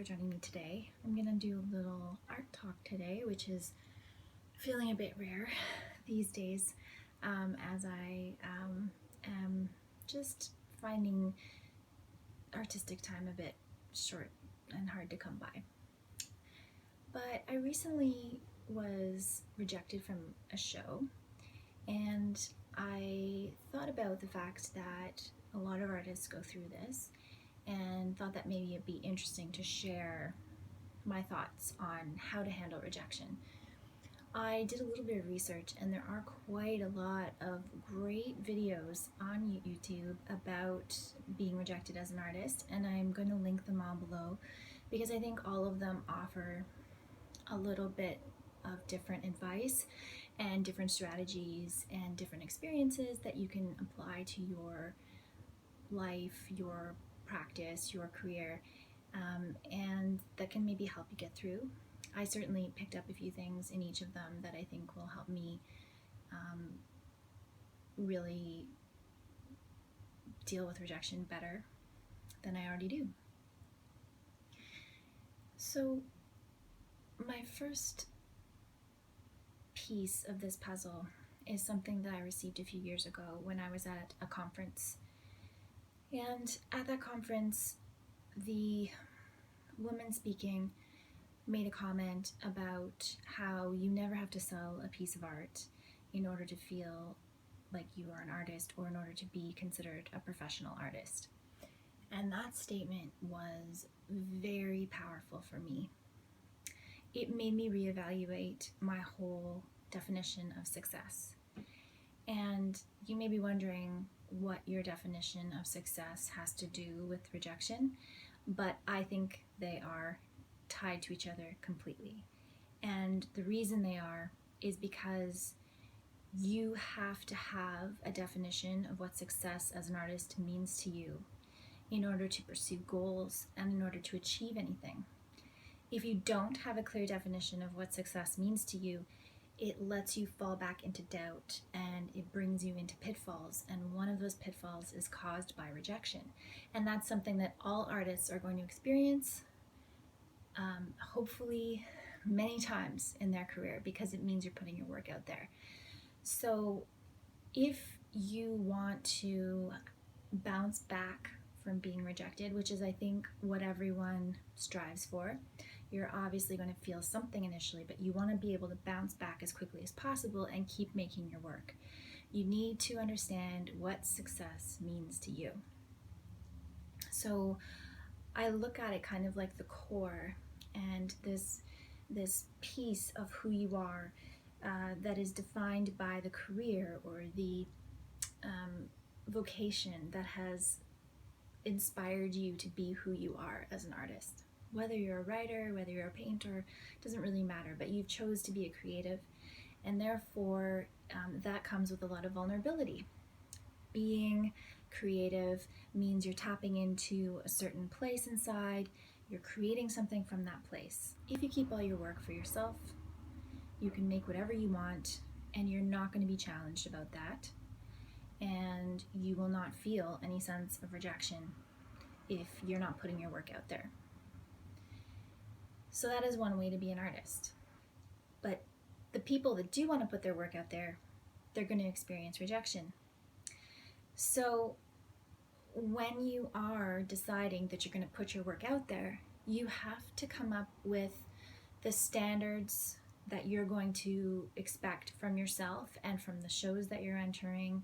for joining me today. I'm gonna do a little art talk today, which is feeling a bit rare these days, as I am just finding artistic time a bit short and hard to come by. But I recently was rejected from a show, and I thought about the fact that a lot of artists go through this, and thought that maybe it'd be interesting to share my thoughts on how to handle rejection. I did a little bit of research, and there are quite a lot of great videos on YouTube about being rejected as an artist, and I'm going to link them all below because I think all of them offer a little bit of different advice and different strategies and different experiences that you can apply to your life, your practice, your career, and that can maybe help you get through. I certainly picked up a few things in each of them that I think will help me really deal with rejection better than I already do. So my first piece of this puzzle is something that I received a few years ago when I was at a conference. And at that conference, the woman speaking made a comment about how you never have to sell a piece of art in order to feel like you are an artist or in order to be considered a professional artist. And that statement was very powerful for me. It made me reevaluate my whole definition of success. And you may be wondering what your definition of success has to do with rejection, but I think they are tied to each other completely. And the reason they are is because you have to have a definition of what success as an artist means to you in order to pursue goals and in order to achieve anything. If you don't have a clear definition of what success means to you, it lets you fall back into doubt and it brings you into pitfalls, and one of those pitfalls is caused by rejection. And that's something that all artists are going to experience, hopefully many times in their career, because it means you're putting your work out there. So if you want to bounce back from being rejected, which is I think what everyone strives for, you're obviously going to feel something initially, but you want to be able to bounce back as quickly as possible and keep making your work. You need to understand what success means to you. So I look at it kind of like the core, and this piece of who you are that is defined by the career or the vocation that has inspired you to be who you are as an artist. Whether you're a writer, whether you're a painter, doesn't really matter, but you've chose to be a creative, and therefore that comes with a lot of vulnerability. Being creative means you're tapping into a certain place inside, you're creating something from that place. If you keep all your work for yourself, you can make whatever you want, and you're not going to be challenged about that, and you will not feel any sense of rejection if you're not putting your work out there. So that is one way to be an artist. But the people that do want to put their work out there, they're going to experience rejection. So when you are deciding that you're going to put your work out there, you have to come up with the standards that you're going to expect from yourself and from the shows that you're entering.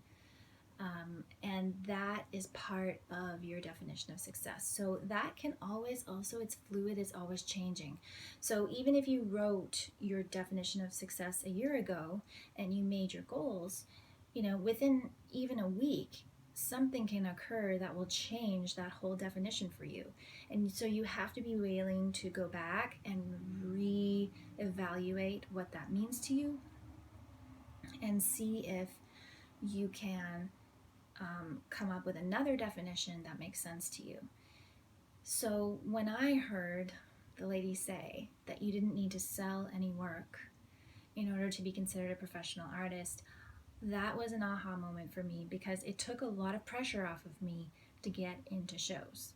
And that is part of your definition of success. So that can always also, it's fluid, it's always changing. So even if you wrote your definition of success a year ago and you made your goals, within even a week, something can occur that will change that whole definition for you. And so you have to be willing to go back and re-evaluate what that means to you and see if you can come up with another definition that makes sense to you. So when I heard the lady say that you didn't need to sell any work in order to be considered a professional artist, that was an aha moment for me, because it took a lot of pressure off of me to get into shows.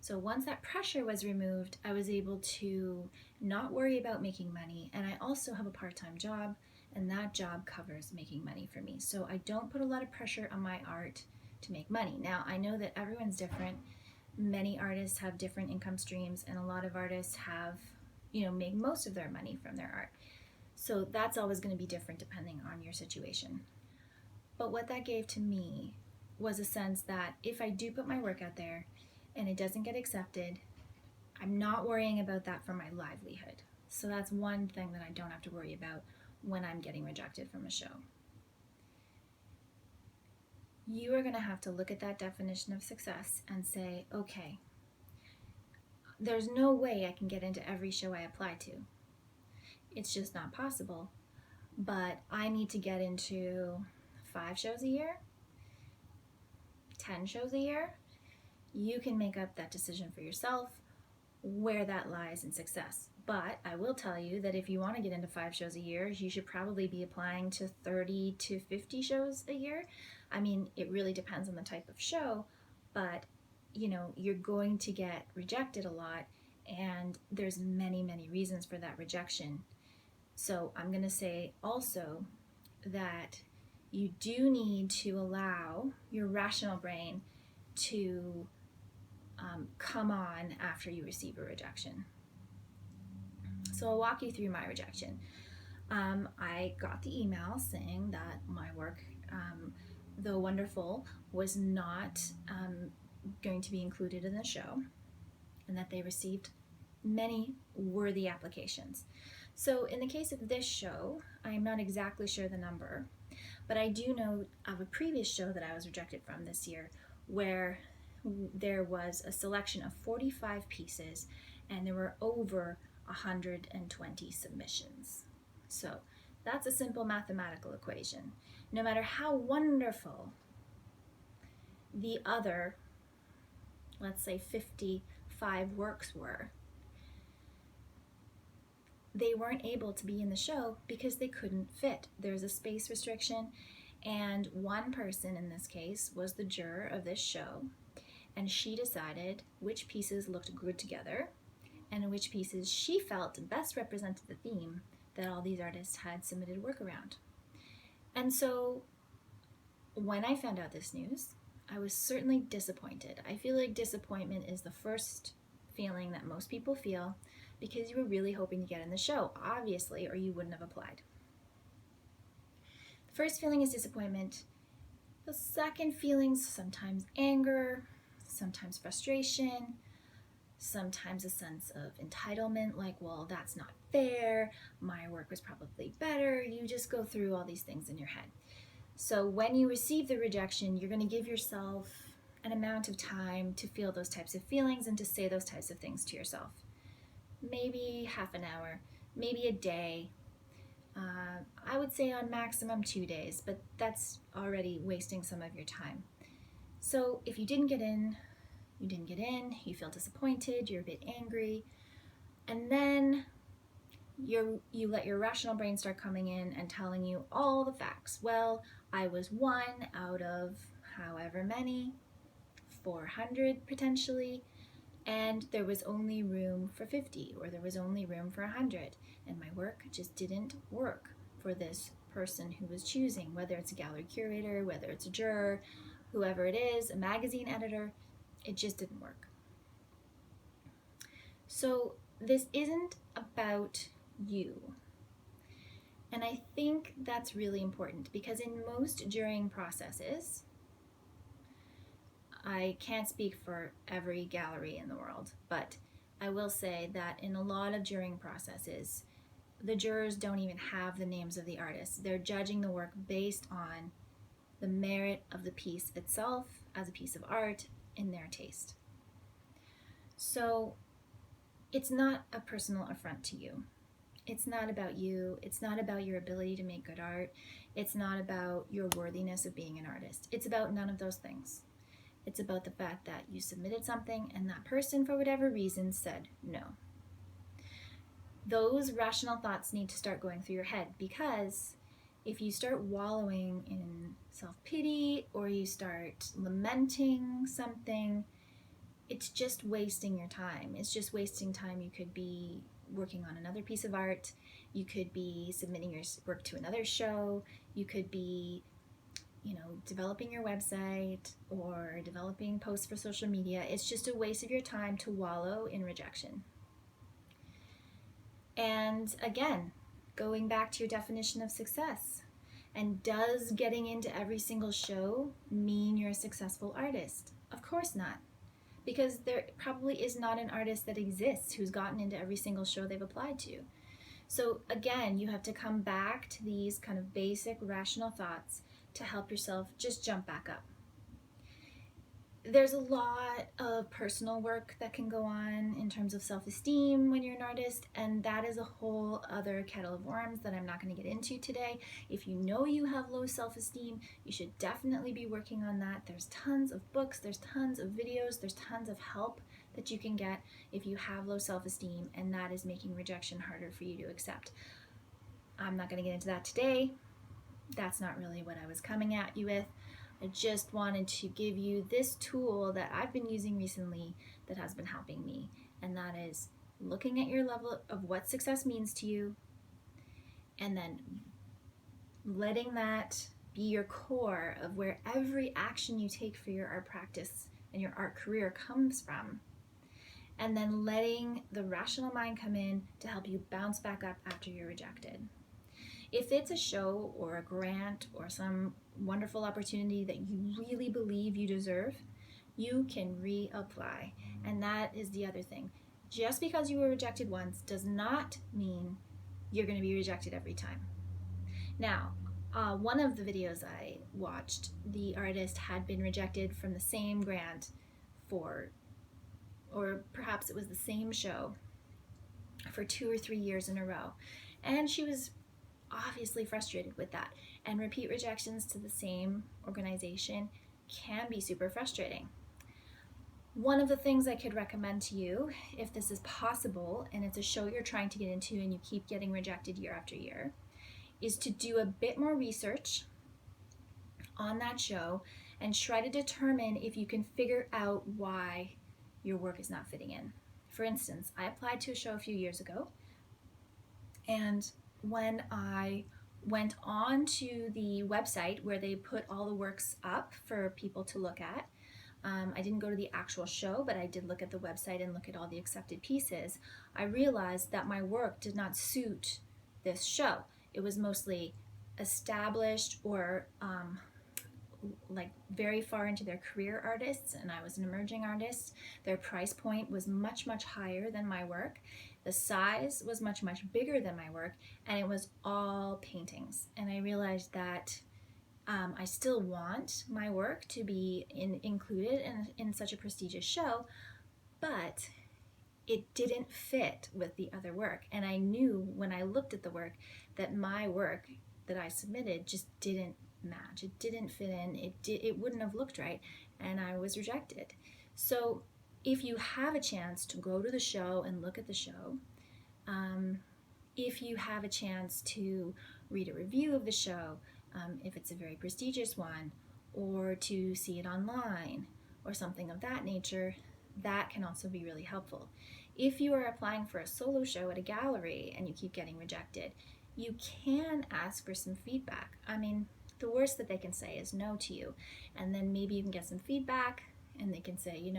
So once that pressure was removed, I was able to not worry about making money. And I also have a part-time job, and that job covers making money for me. So I don't put a lot of pressure on my art to make money. Now, I know that everyone's different. Many artists have different income streams, and a lot of artists have, make most of their money from their art. So that's always going to be different depending on your situation. But what that gave to me was a sense that if I do put my work out there and it doesn't get accepted, I'm not worrying about that for my livelihood. So that's one thing that I don't have to worry about when I'm getting rejected from a show. You are going to have to look at that definition of success and say, okay, there's no way I can get into every show I apply to. It's just not possible. But I need to get into 5 shows a year, 10 shows a year. You can make up that decision for yourself where that lies in success. But I will tell you that if you want to get into 5 shows a year, you should probably be applying to 30 to 50 shows a year. I mean, it really depends on the type of show, but you're going to get rejected a lot, and there's many, many reasons for that rejection. So I'm going to say also that you do need to allow your rational brain to come on after you receive a rejection. So I'll walk you through my rejection. I got the email saying that my work, though wonderful, was not going to be included in the show, and that they received many worthy applications. So in the case of this show, I'm not exactly sure the number, but I do know of a previous show that I was rejected from this year where there was a selection of 45 pieces and there were over 120 submissions. So that's a simple mathematical equation. No matter how wonderful the other, let's say 55 works were, they weren't able to be in the show because they couldn't fit. There's a space restriction, and one person in this case was the juror of this show, and she decided which pieces looked good together and which pieces she felt best represented the theme that all these artists had submitted work around. And so when I found out this news, I was certainly disappointed. I feel like disappointment is the first feeling that most people feel because you were really hoping to get in the show, obviously, or you wouldn't have applied. The first feeling is disappointment. The second feeling's sometimes anger, sometimes frustration, sometimes a sense of entitlement, like, well, that's not fair, my work was probably better. You just go through all these things in your head. So when you receive the rejection, you're going to give yourself an amount of time to feel those types of feelings and to say those types of things to yourself. Maybe half an hour, maybe a day. I would say on maximum 2 days, but that's already wasting some of your time. So if you didn't get in, you didn't get in, you feel disappointed, you're a bit angry, and then you let your rational brain start coming in and telling you all the facts. Well, I was 1 out of however many, 400 potentially, and there was only room for 50, or there was only room for 100, and my work just didn't work for this person who was choosing, whether it's a gallery curator, whether it's a juror, whoever it is, a magazine editor, it just didn't work. So this isn't about you. And I think that's really important because in most jurying processes, I can't speak for every gallery in the world, but I will say that in a lot of jurying processes, the jurors don't even have the names of the artists. They're judging the work based on the merit of the piece itself as a piece of art in their taste. So it's not a personal affront to you. It's not about you. It's not about your ability to make good art. It's not about your worthiness of being an artist. It's about none of those things. It's about the fact that you submitted something and that person, for whatever reason, said no. Those rational thoughts need to start going through your head, because if you start wallowing in self-pity or you start lamenting something, it's just wasting your time. It's just wasting time. You could be working on another piece of art. You could be submitting your work to another show. You could be, developing your website or developing posts for social media. It's just a waste of your time to wallow in rejection. And again, going back to your definition of success. And does getting into every single show mean you're a successful artist? Of course not. Because there probably is not an artist that exists who's gotten into every single show they've applied to. So again, you have to come back to these kind of basic rational thoughts to help yourself just jump back up. There's a lot of personal work that can go on in terms of self-esteem when you're an artist, and that is a whole other kettle of worms that I'm not going to get into today. If you know you have low self-esteem, you should definitely be working on that. There's tons of books, there's tons of videos, there's tons of help that you can get if you have low self-esteem, and that is making rejection harder for you to accept. I'm not going to get into that today. That's not really what I was coming at you with. I just wanted to give you this tool that I've been using recently that has been helping me, and that is looking at your level of what success means to you, and then letting that be your core of where every action you take for your art practice and your art career comes from, and then letting the rational mind come in to help you bounce back up after you're rejected. If it's a show or a grant or some wonderful opportunity that you really believe you deserve, you can reapply. And that is the other thing. Just because you were rejected once does not mean you're going to be rejected every time. Now, one of the videos I watched, the artist had been rejected from the same grant or perhaps it was the same show for 2 or 3 years in a row. And she was obviously frustrated with that, and repeat rejections to the same organization can be super frustrating. One of the things I could recommend to you, if this is possible and it's a show you're trying to get into and you keep getting rejected year after year, is to do a bit more research on that show and try to determine if you can figure out why your work is not fitting in. For instance, I applied to a show a few years ago, and when I went on to the website where they put all the works up for people to look at, I didn't go to the actual show, but I did look at the website and look at all the accepted pieces. I realized that my work did not suit this show. It was mostly established or like very far into their career artists, and I was an emerging artist. Their price point was much, much higher than my work. The size was much, much bigger than my work, and it was all paintings. And I realized that I still want my work to be included in such a prestigious show, but it didn't fit with the other work. And I knew when I looked at the work that my work that I submitted just didn't match. It didn't fit in. It wouldn't have looked right, and I was rejected. So if you have a chance to go to the show and look at the show, if you have a chance to read a review of the show, if it's a very prestigious one, or to see it online, or something of that nature, that can also be really helpful. If you are applying for a solo show at a gallery and you keep getting rejected, you can ask for some feedback. I mean, the worst that they can say is no to you, and then maybe you can get some feedback, and they can say,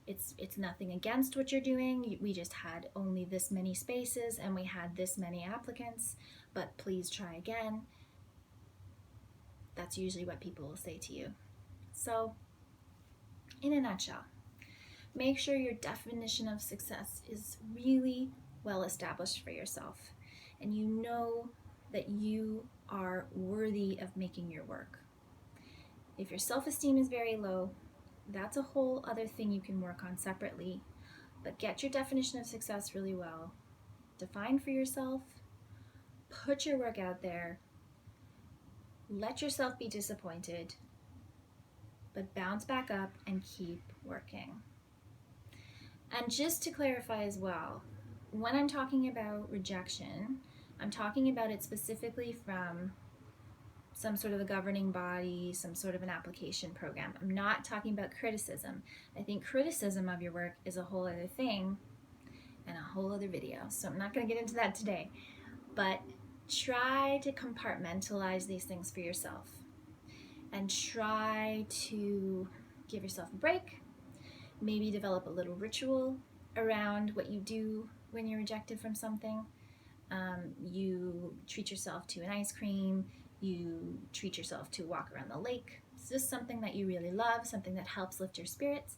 it's nothing against what you're doing. We just had only this many spaces and we had this many applicants, but please try again. That's usually what people will say to you. So, in a nutshell, make sure your definition of success is really well established for yourself, and you know that you are worthy of making your work. If your self-esteem is very low, that's a whole other thing you can work on separately, but get your definition of success really well. Define for yourself, put your work out there, let yourself be disappointed, but bounce back up and keep working. And just to clarify as well, when I'm talking about rejection, I'm talking about it specifically from some sort of a governing body, some sort of an application program. I'm not talking about criticism. I think criticism of your work is a whole other thing and a whole other video. So I'm not going to get into that today. But try to compartmentalize these things for yourself and try to give yourself a break. Maybe develop a little ritual around what you do when you're rejected from something. You treat yourself to an ice cream, you treat yourself to a walk around the lake. It's just something that you really love, something that helps lift your spirits,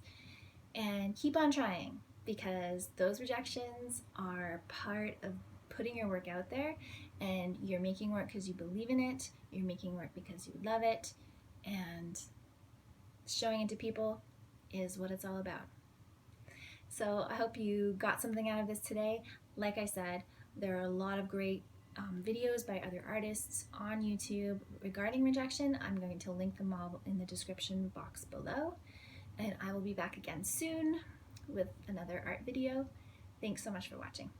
and keep on trying, because those rejections are part of putting your work out there, and you're making work because you believe in it, you're making work because you love it, and showing it to people is what it's all about. So I hope you got something out of this today. Like I said, there are a lot of great videos by other artists on YouTube regarding rejection. I'm going to link them all in the description box below. And I will be back again soon with another art video. Thanks so much for watching.